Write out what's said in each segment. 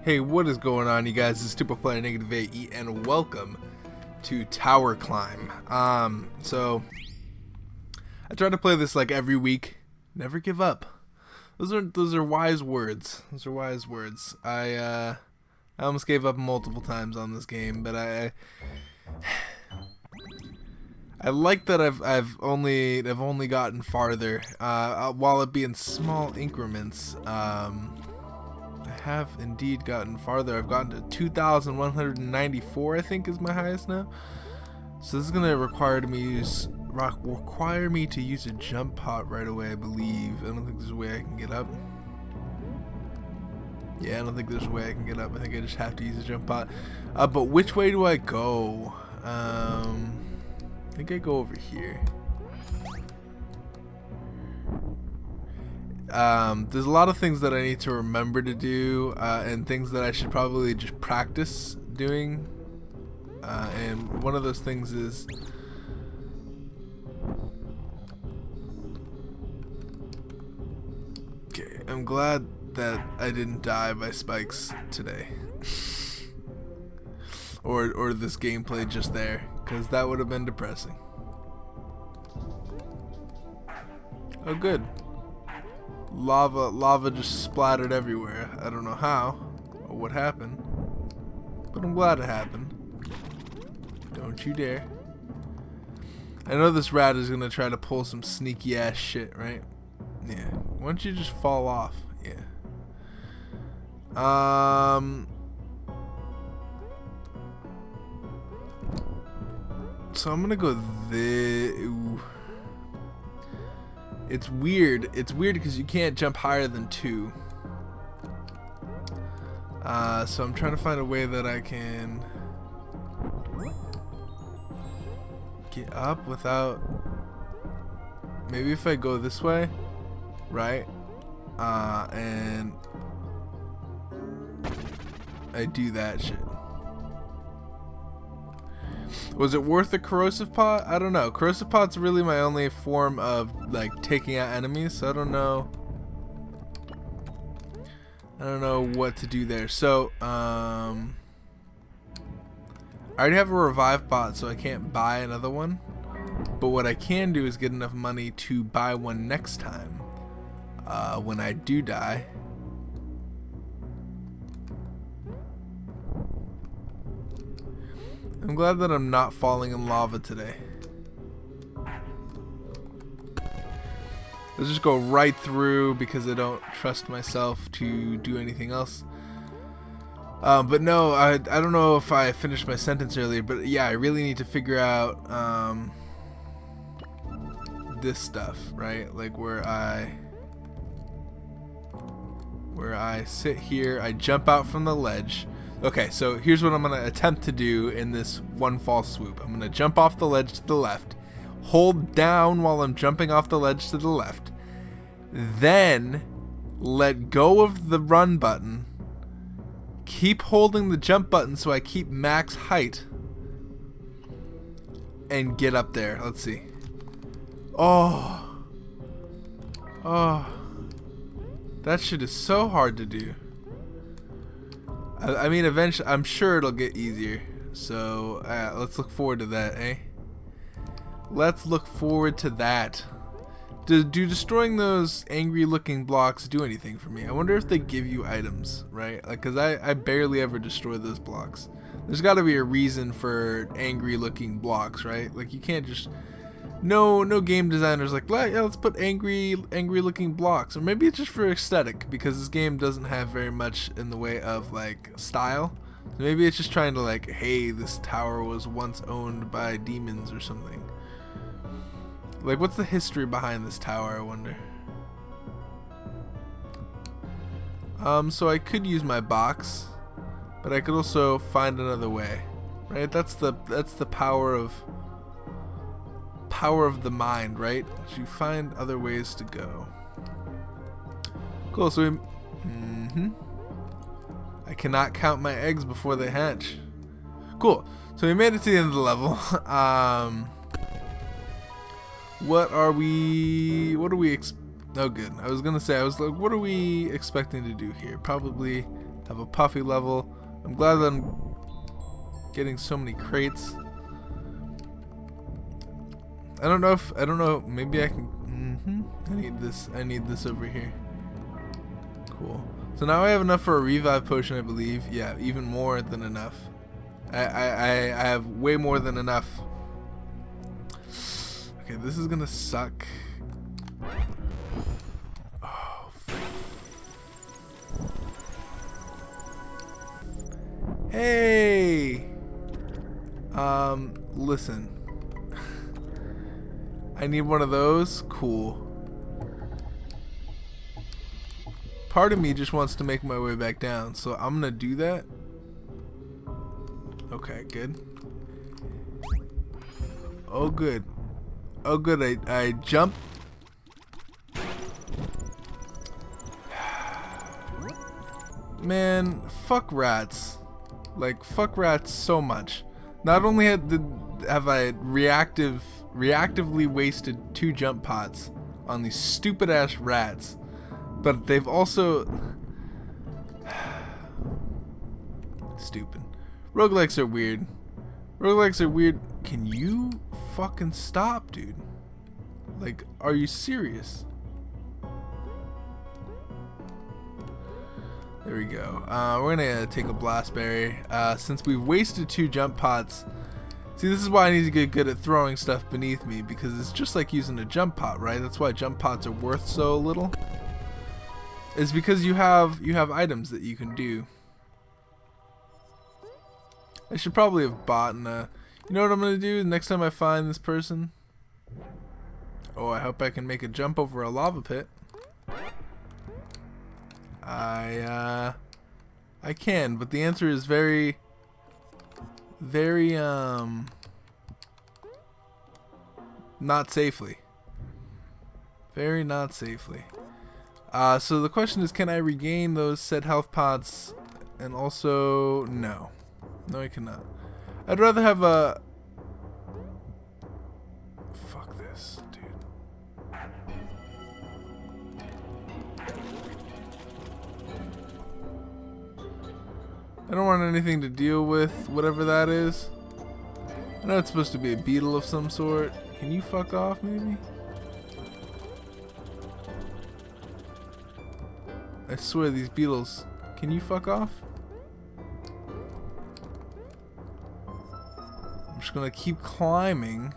Hey, what is going on, you guys? It's Stupid Player NegativeAE, and welcome to TowerClimb. So I try to play this like every week. Never give up. Those are wise words. Those are wise words. I almost gave up multiple times on this game, but I like that I've only gotten farther, while it be in small increments. I have indeed gotten farther. I've gotten to 2,194, I think, is my highest now. So this is gonna require me to use a jump pot right away, I believe. I don't think there's a way I can get up. Yeah, I don't think there's a way I can get up. I think I just have to use a jump pot. But which way do I go? I think I go over here. There's a lot of things that I need to remember to do, and things that I should probably just practice doing. And one of those things is okay. I'm glad that I didn't die by spikes today, or this gameplay just there, because that would have been depressing. Oh, good. Lava just splattered everywhere. I don't know how or what happened, but I'm glad it happened. Don't you dare. I know this rat is gonna try to pull some sneaky ass shit, right? Yeah. Why don't you just fall off? Yeah. So I'm gonna go this. It's weird. It's weird because you can't jump higher than 2. So I'm trying to find a way that I can get up without. Maybe if I go this way, right? And I do that shit. Was it worth the corrosive pot? I don't know. Corrosive pot's really my only form of like taking out enemies, so I don't know what to do there. So I already have a revive pot, so I can't buy another one, but what I can do is get enough money to buy one next time, when I do die. I'm glad that I'm not falling in lava today. Let's just go right through because I don't trust myself to do anything else. But no, I don't know if I finished my sentence earlier, but yeah, I really need to figure out this stuff, right? Like where I sit here, I jump out from the ledge. Okay, so here's what I'm going to attempt to do in this one fall swoop. I'm going to jump off the ledge to the left, hold down while I'm jumping off the ledge to the left, then let go of the run button, keep holding the jump button so I keep max height, and get up there. Let's see. Oh, that shit is so hard to do. I mean, eventually, I'm sure it'll get easier. So, let's look forward to that, eh? Let's look forward to that. Do destroying those angry-looking blocks do anything for me? I wonder if they give you items, right? Like, cause I barely ever destroy those blocks. There's got to be a reason for angry-looking blocks, right? Like, you can't just. No game designer's like, yeah, let's put angry looking blocks. Or maybe it's just for aesthetic, because this game doesn't have very much in the way of like style. So maybe it's just trying to like, hey, this tower was once owned by demons or something. Like, what's the history behind this tower, I wonder? So I could use my box, but I could also find another way, right? That's the power of the mind, right? You find other ways to go. Cool. So I cannot count my eggs before they hatch. Cool. So we made it to the end of the level. What are we Oh, good. I was gonna say, I was like, what are we expecting to do here? Probably have a puffy level. I'm glad that I'm getting so many crates. I don't know, maybe I can, I need this over here. Cool. So now I have enough for a revive potion, I believe. Yeah, even more than enough. I have way more than enough. Okay, this is gonna suck. Oh. Hey! Listen. I need one of those. Cool. Part of me just wants to make my way back down, so I'm gonna do that. Okay, good. Oh, good. Oh, good. I jump. Man, fuck rats. Like, fuck rats so much. Not only have I reactively wasted 2 jump pots on these stupid ass rats, but they've also stupid. Roguelikes are weird. Roguelikes are weird. Can you fucking stop, dude? Like, are you serious? There we go. We're gonna take a blast berry. Since we've wasted 2 jump pots. See, this is why I need to get good at throwing stuff beneath me, because it's just like using a jump pot, right? That's why jump pots are worth so little. It's because you have items that you can do. I should probably have bought a... You know what I'm gonna do next time I find this person? Oh, I hope I can make a jump over a lava pit. I can, but the answer is very not safely. Very not safely. So the question is, can I regain those said health pots? And also, no. No, I cannot. I'd rather have a... Fuck this, dude. I don't want anything to deal with, whatever that is. I know it's supposed to be a beetle of some sort. Can you fuck off, maybe? I swear, these beetles. Can you fuck off? I'm just gonna keep climbing.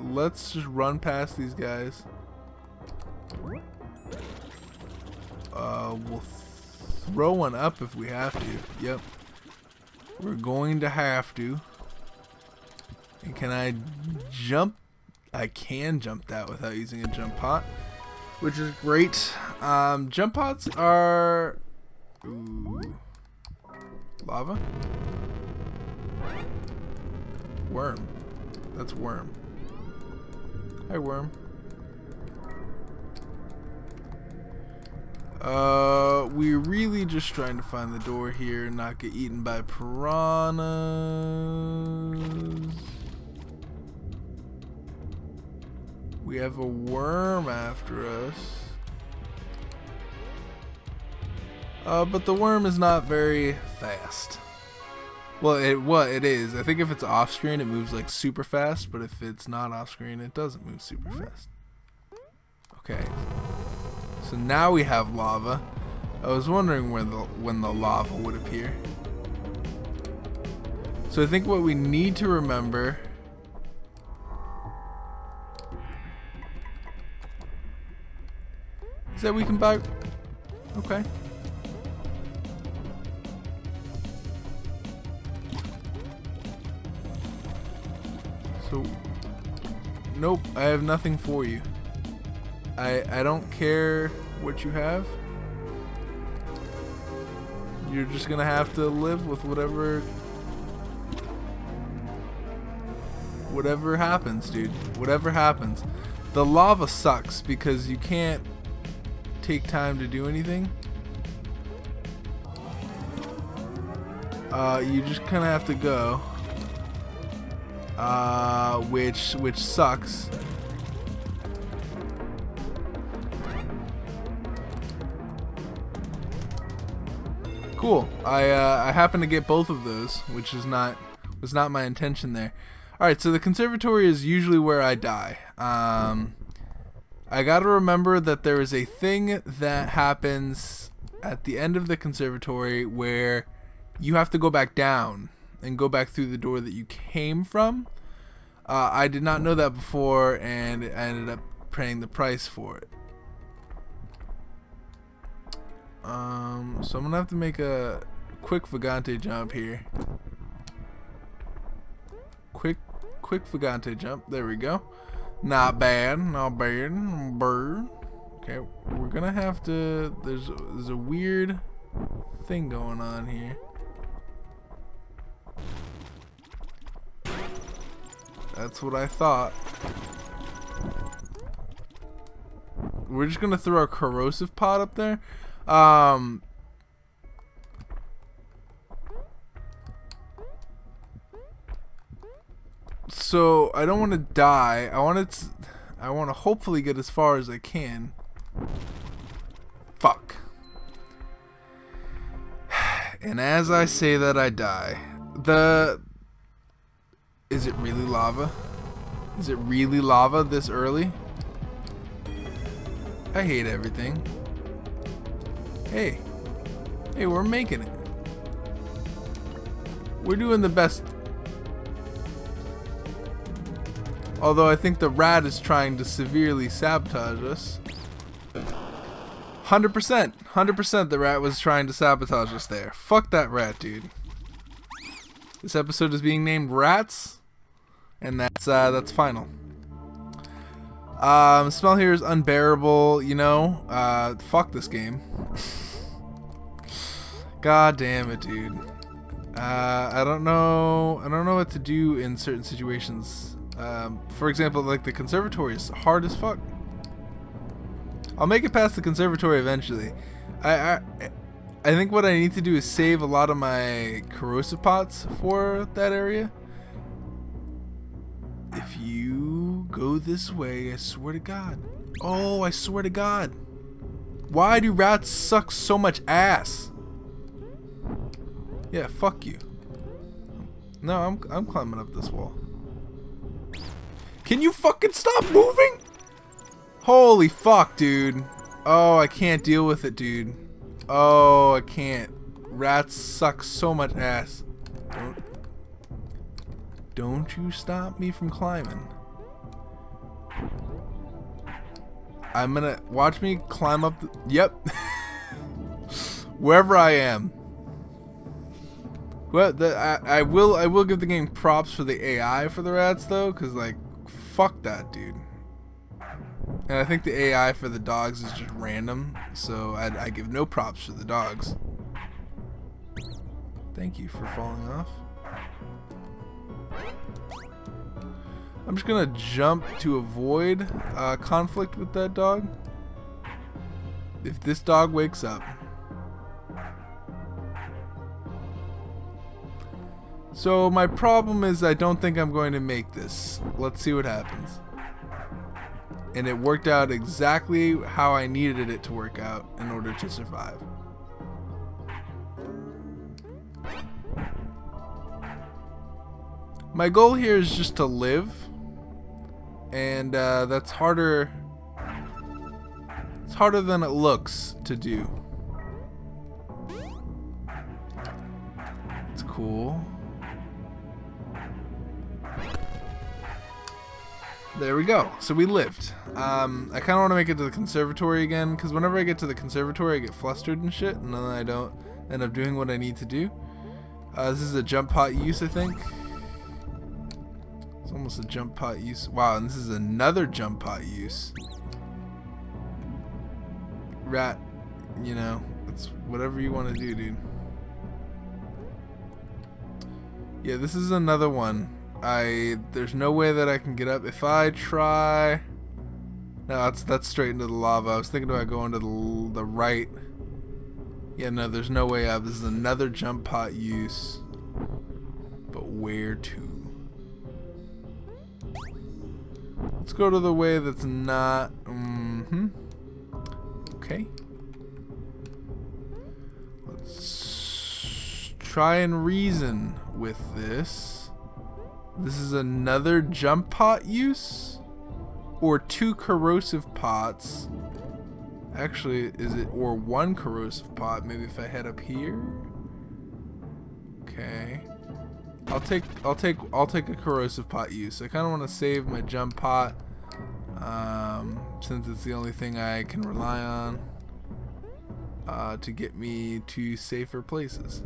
Let's just run past these guys. We'll throw one up if we have to. Yep. We're going to have to. And can I jump? I can jump that without using a jump pot, which is great. Jump pots are... Ooh. Lava? Worm. That's worm. Hi, worm. We're really just trying to find the door here and not get eaten by piranhas. We have a worm after us. But the worm is not very fast. Well, it is. I think if it's off screen, it moves like super fast, but if it's not off screen, it doesn't move super fast. Okay. So now we have lava. I was wondering when the lava would appear. So I think what we need to remember is that we can buy... Okay. So... Nope, I have nothing for you. I don't care what you have. You're just gonna have to live with whatever happens, dude. Whatever happens. The lava sucks because you can't take time to do anything. You just kinda have to go. Which sucks. Cool. I happen to get both of those, which was not my intention there. All right, so the conservatory is usually where I die. I gotta remember that there is a thing that happens at the end of the conservatory where you have to go back down and go back through the door that you came from. I did not know that before, and I ended up paying the price for it. So I'm gonna have to make a quick Vagante jump here. Quick Vagante jump. There we go. Not bad. Not bad. Bird. Okay, we're gonna have to. There's a weird thing going on here. That's what I thought. We're just gonna throw our corrosive pot up there. So I don't want to die. I want to hopefully get as far as I can. Fuck. And as I say that, I die. Is it really lava? Is it really lava this early? I hate everything. Hey, we're making it. We're doing the best. Although I think the rat is trying to severely sabotage us. 100% the rat was trying to sabotage us there. Fuck that rat, dude. This episode is being named Rats, and that's final. Smell here is unbearable, you know. Fuck this game. God damn it, dude. I don't know what to do in certain situations. For example, like the conservatory is hard as fuck. I'll make it past the conservatory eventually. I think what I need to do is save a lot of my corrosive pots for that area. If you go this way, I swear to God. Oh, I swear to God. Why do rats suck so much ass? Yeah, fuck you. No, I'm climbing up this wall. Can you fucking stop moving? Holy fuck, dude. Oh, I can't deal with it, dude. Oh, I can't. Rats suck so much ass. Don't you stop me from climbing. I'm gonna watch me climb up. Yep. Wherever I am. Well, I will give the game props for the AI for the rats though, cause like, fuck that, dude. And I think the AI for the dogs is just random, so I give no props for the dogs. Thank you for falling off. I'm just gonna jump to avoid conflict with that dog. If this dog wakes up. So my problem is I don't think I'm going to make this. Let's see what happens. And it worked out exactly how I needed it to work out in order to survive. My goal here is just to live, and that's harder. It's harder than it looks to do. It's cool. There we go. So we lived. I kind of want to make it to the conservatory again, because whenever I get to the conservatory, I get flustered and shit, and then I don't end up doing what I need to do. This is a jump pot use, I think. It's almost a jump pot use. Wow, and this is another jump pot use. Rat, you know, it's whatever you want to do, dude. Yeah, this is another one. There's no way that I can get up. If I try, no, that's straight into the lava. I was thinking about going to the right. Yeah, no, there's no way up. This is another jump pot use, but where to? Let's go to the way that's not. Okay. Let's try and reason with this. This is another jump pot use? Or 2 corrosive pots? Actually, is it or 1 corrosive pot? Maybe if I head up here? Okay. I'll take a corrosive pot use. I kind of want to save my jump pot since it's the only thing I can rely on to get me to safer places.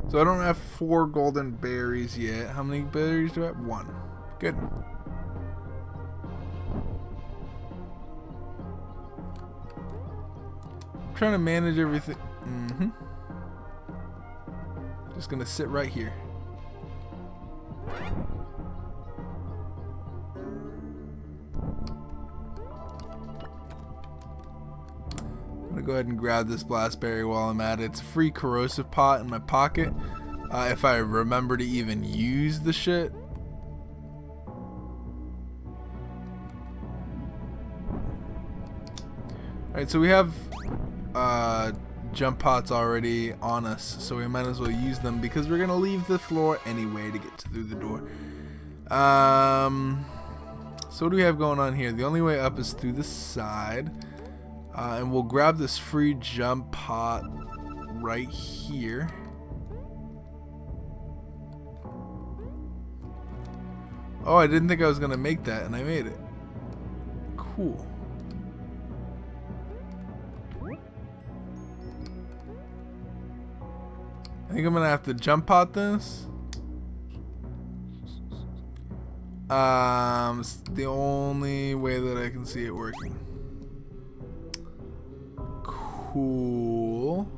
So I don't have 4 golden berries yet. How many berries do I have? 1. Good. I'm trying to manage everything. Just gonna sit right here. I'm gonna go ahead and grab this blastberry while I'm at it. It's a free corrosive pot in my pocket. If I remember to even use the shit. Alright, so we have jump pots already on us, so we might as well use them because we're gonna leave the floor anyway to get through the door. So what do we have going on here? The only way up is through the side. And we'll grab this free jump pot right here. Oh, I didn't think I was gonna make that, and I made it. Cool. I think I'm gonna have to jump pot this. It's the only way that I can see it working. Cool.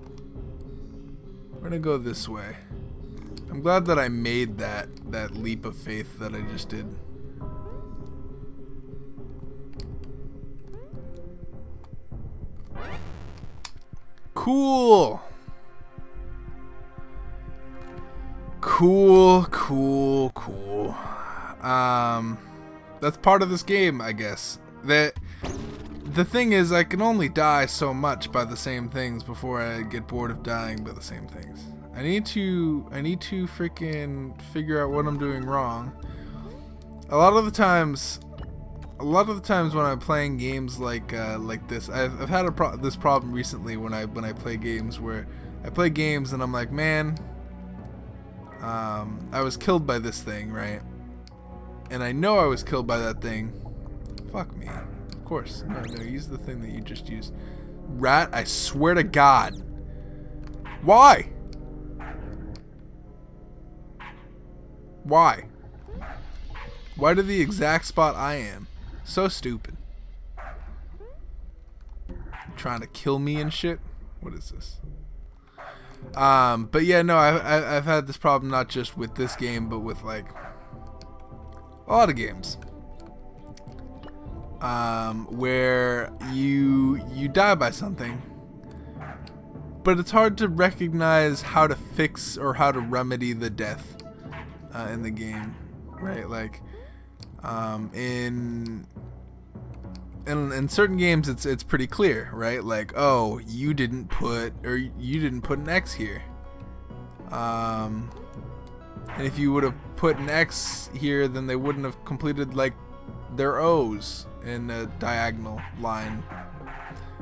We're gonna go this way. I'm glad that I made that leap of faith that I just did. Cool. Cool. That's part of this game, I guess. The thing is, I can only die so much by the same things before I get bored of dying by the same things. I need to freaking figure out what I'm doing wrong. A lot of the times when I'm playing games like this, I've had this problem recently when I play games where I play games and I'm like, man, I was killed by this thing, right? And I know I was killed by that thing. Fuck me. Of course. No, use the thing that you just used. Rat, I swear to God. Why? Why? Why to the exact spot I am? So stupid. Trying to kill me and shit? What is this? But yeah, no, I've had this problem not just with this game, but with like a lot of games. Where you die by something, but it's hard to recognize how to fix or how to remedy the death in the game, right? Like in certain games it's pretty clear, right? Like, oh, you didn't put an X here, and if you would have put an X here, then they wouldn't have completed like their O's in a diagonal line.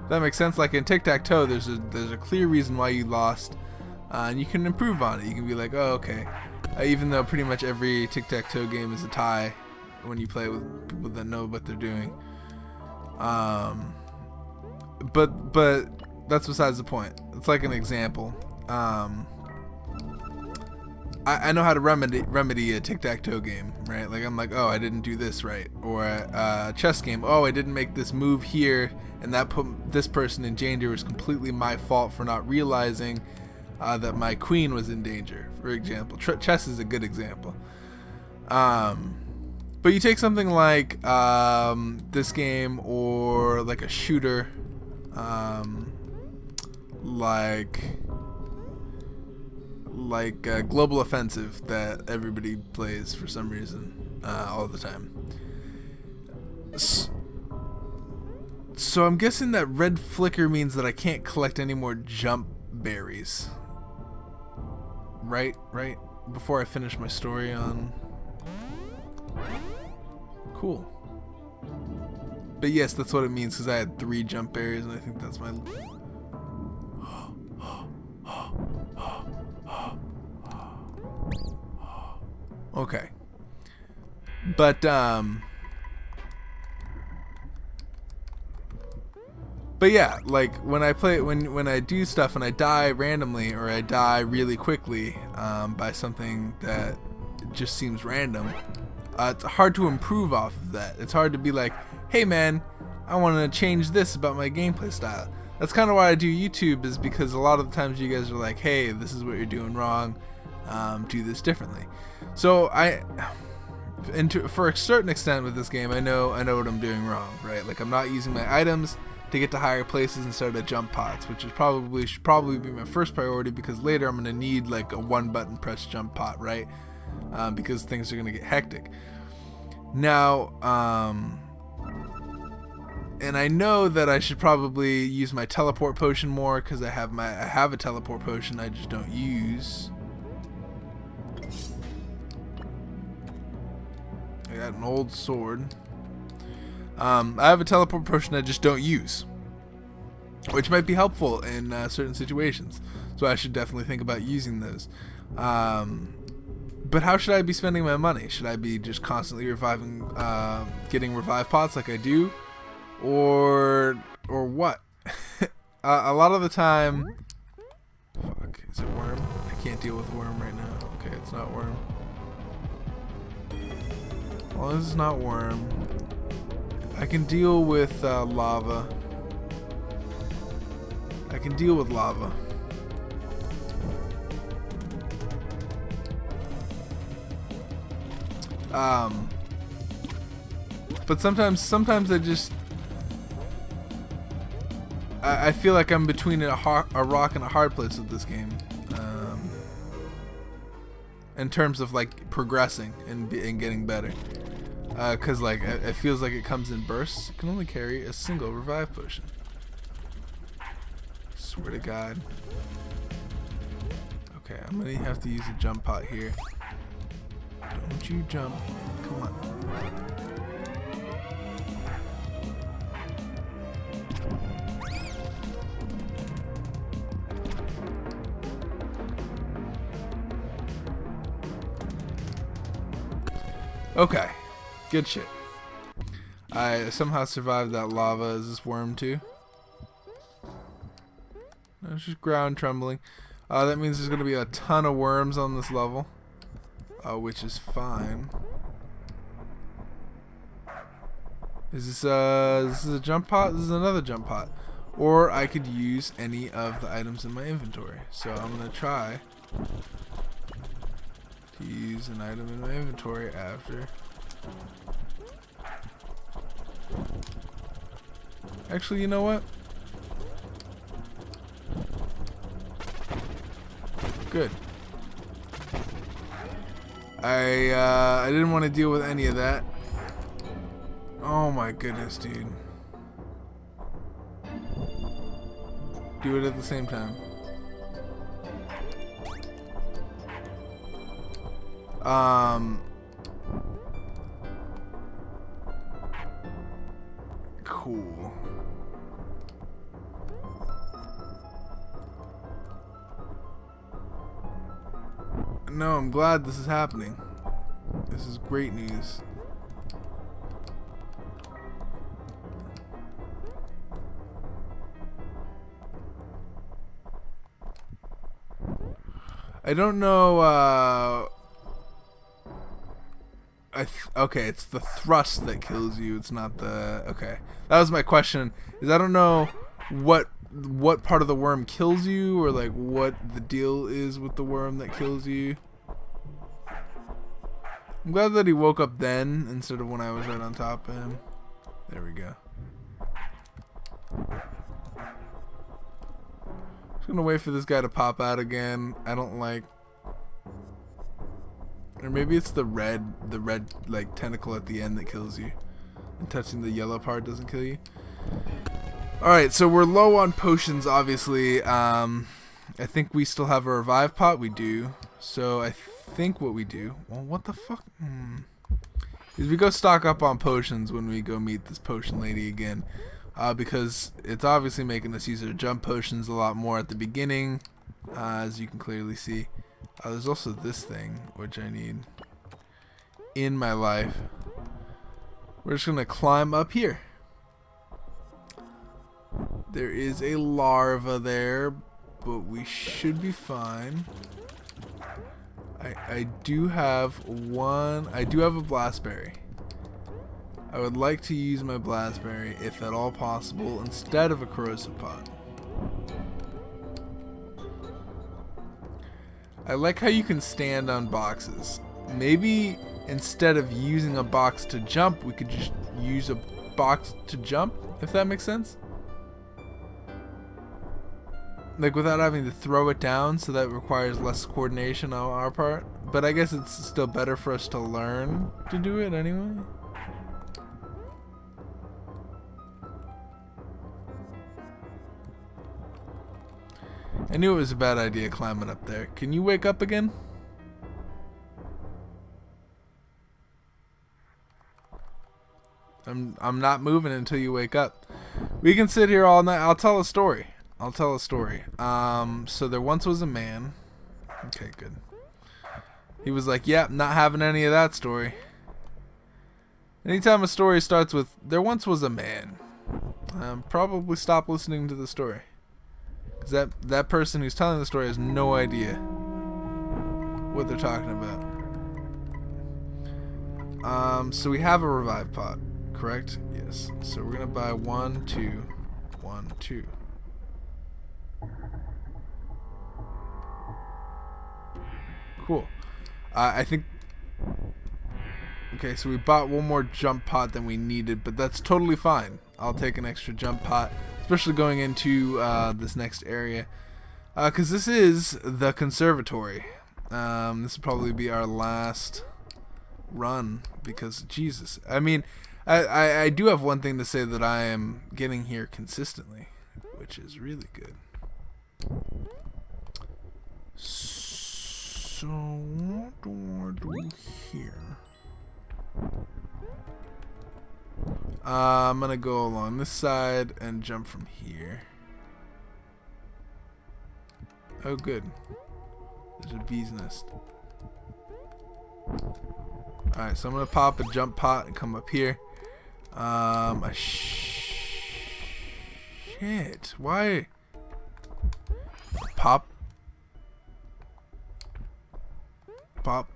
That makes sense. Like in tic-tac-toe, there's a clear reason why you lost, and you can improve on it. You can be like, oh, okay. Even though pretty much every tic-tac-toe game is a tie when you play with people that know what they're doing. But that's besides the point. It's like an example. I know how to remedy a tic-tac-toe game, right? Like I'm like, oh, I didn't do this right. Or a chess game, oh, I didn't make this move here, and that put this person in danger. It was completely my fault for not realizing that my queen was in danger, for example. Chess is a good example. But you take something like this game, or like a shooter, like Global Offensive that everybody plays for some reason all the time. So I'm guessing that red flicker means that I can't collect any more jump berries. Right? Before I finish my story on... Cool. But yes, that's what it means, because I had 3 jump berries, and I think that's my... Okay. But yeah, like when I play, when I do stuff and I die randomly or I die really quickly by something that just seems random, it's hard to improve off of that. It's hard to be like, hey man, I want to change this about my gameplay style. That's kind of why I do YouTube, is because a lot of the times you guys are like, hey, this is what you're doing wrong, do this differently. So for a certain extent with this game, I know what I'm doing wrong, right? Like I'm not using my items to get to higher places instead of jump pots, which is should probably be my first priority, because later I'm gonna need like a 1-button press jump pot, right? Because things are gonna get hectic. Now, and I know that I should probably use my teleport potion more, because I have a teleport potion I just don't use. I got an old sword. I have a teleport potion I just don't use, which might be helpful in certain situations. So I should definitely think about using those. But how should I be spending my money? Should I be just constantly reviving, getting revive pots like I do, or what? A lot of the time. Fuck, is it worm? I can't deal with worm right now. Okay, it's not worm. Well, this is not worm. I can deal with lava. I can deal with lava. But sometimes I feel like I'm between a rock and a hard place with this game. In terms of like progressing and getting better. Cause like it feels like it comes in bursts. You can only carry a single revive potion. Swear to God. Okay, I'm gonna have to use a jump pot here. Don't you jump? Come on. Okay. Good shit. I somehow survived that lava. Is this worm too? No, it's just ground trembling. That means there's going to be a ton of worms on this level, which is fine. Is this a jump pot? This is another jump pot. Or I could use any of the items in my inventory. So I'm going to try to use an item in my inventory after. Actually, you know what? Good. I didn't want to deal with any of that. Oh my goodness, dude. Do it at the same time. Cool. No, I'm glad this is happening. This is great news. I don't know, okay, it's the thrust that kills you, it's not the, okay. That was my question, is I don't know what part of the worm kills you, or like what the deal is with the worm that kills you. I'm glad that he woke up then, instead of when I was right on top of him. There we go. Just gonna wait for this guy to pop out again. I don't like, or maybe it's the red like tentacle at the end that kills you, and touching the yellow part doesn't kill you. Alright, so we're low on potions, obviously. I think we still have a revive pot. We do. So I think what we do... Well, what the fuck? Is we go stock up on potions when we go meet this potion lady again. Because it's obviously making us use our jump potions a lot more at the beginning. As you can clearly see. There's also this thing, which I need in my life. We're just going to climb up here. There is a larva there, but we should be fine. I do have a blastberry. I would like to use my blastberry, if at all possible, instead of a corrosive pot. I like how you can stand on boxes. Maybe instead of using a box to jump, we could just use a box to jump, if that makes sense. Like without having to throw it down, so that requires less coordination on our part. But I guess it's still better for us to learn to do it anyway. I knew it was a bad idea climbing up there. Can you wake up again? I'm not moving until you wake up. We can sit here all night. I'll tell a story. So there once was a man. Okay, good. He was like, "Yep, not having any of that story." Anytime a story starts with "there once was a man," probably stop listening to the story. Because that person who's telling the story has no idea what they're talking about. So we have a revive pot, correct? Yes. So we're gonna buy 1, 2, 1, 2. Cool. I think... Okay, so we bought one more jump pot than we needed, but that's totally fine. I'll take an extra jump pot, especially going into this next area. Because this is the conservatory. This will probably be our last run, because, Jesus. I mean, I do have one thing to say, that I am getting here consistently, which is really good. So, what do I do here? I'm gonna go along this side and jump from here. Oh, good. There's a bee's nest. Alright, so I'm gonna pop a jump pot and come up here. Shit. Why? Pop. Pop.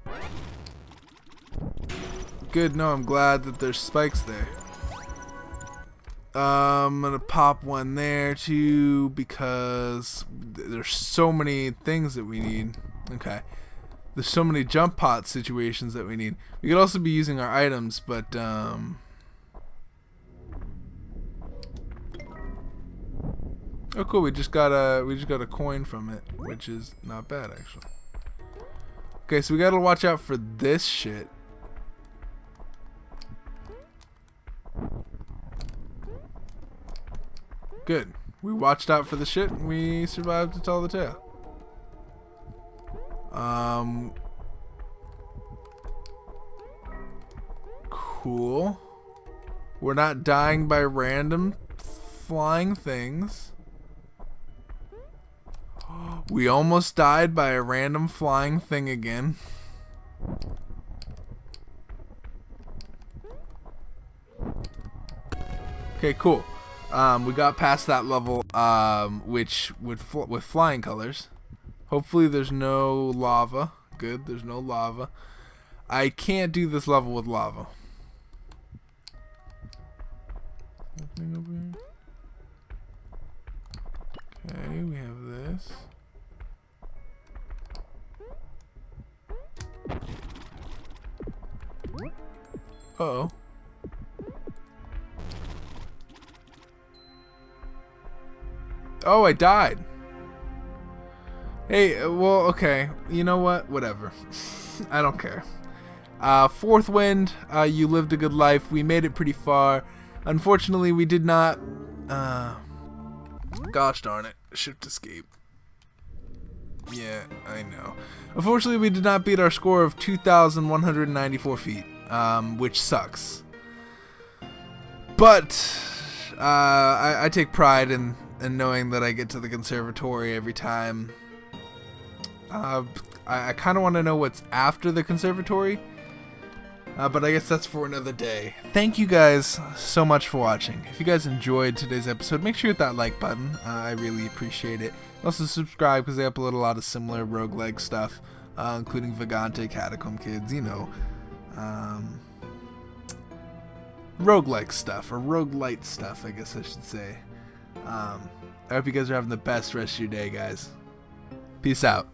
Good, no, I'm glad that there's spikes there. I'm gonna pop one there too, because there's so many things that we need. Okay. There's so many jump pot situations that we need. We could also be using our items, but oh cool, we just got a coin from it, which is not bad actually. Okay, so we gotta watch out for this shit. Good. We watched out for the shit and we survived to tell the tale. Cool. We're not dying by random flying things. We almost died by a random flying thing again. Okay, cool. We got past that level, which with flying colors. Hopefully there's no lava. Good, there's no lava. I can't do this level with lava. Nothing over here. Okay, we have this. Uh-oh. Oh, I died. Hey, well, okay. You know what? Whatever. I don't care. Fourth wind, you lived a good life. We made it pretty far. Unfortunately, we did not Gosh darn it. Shift escape. Yeah, I know. Unfortunately, we did not beat our score of 2,194 feet, which sucks. But I take pride in knowing that I get to the conservatory every time. I kind of want to know what's after the conservatory, but I guess that's for another day. Thank you guys so much for watching. If you guys enjoyed today's episode, make sure you hit that like button. I really appreciate it. Also subscribe because I upload a lot of similar roguelike stuff, including Vagante, Catacomb Kids, you know, roguelike stuff, or roguelite stuff, I guess I should say. I hope you guys are having the best rest of your day, guys. Peace out.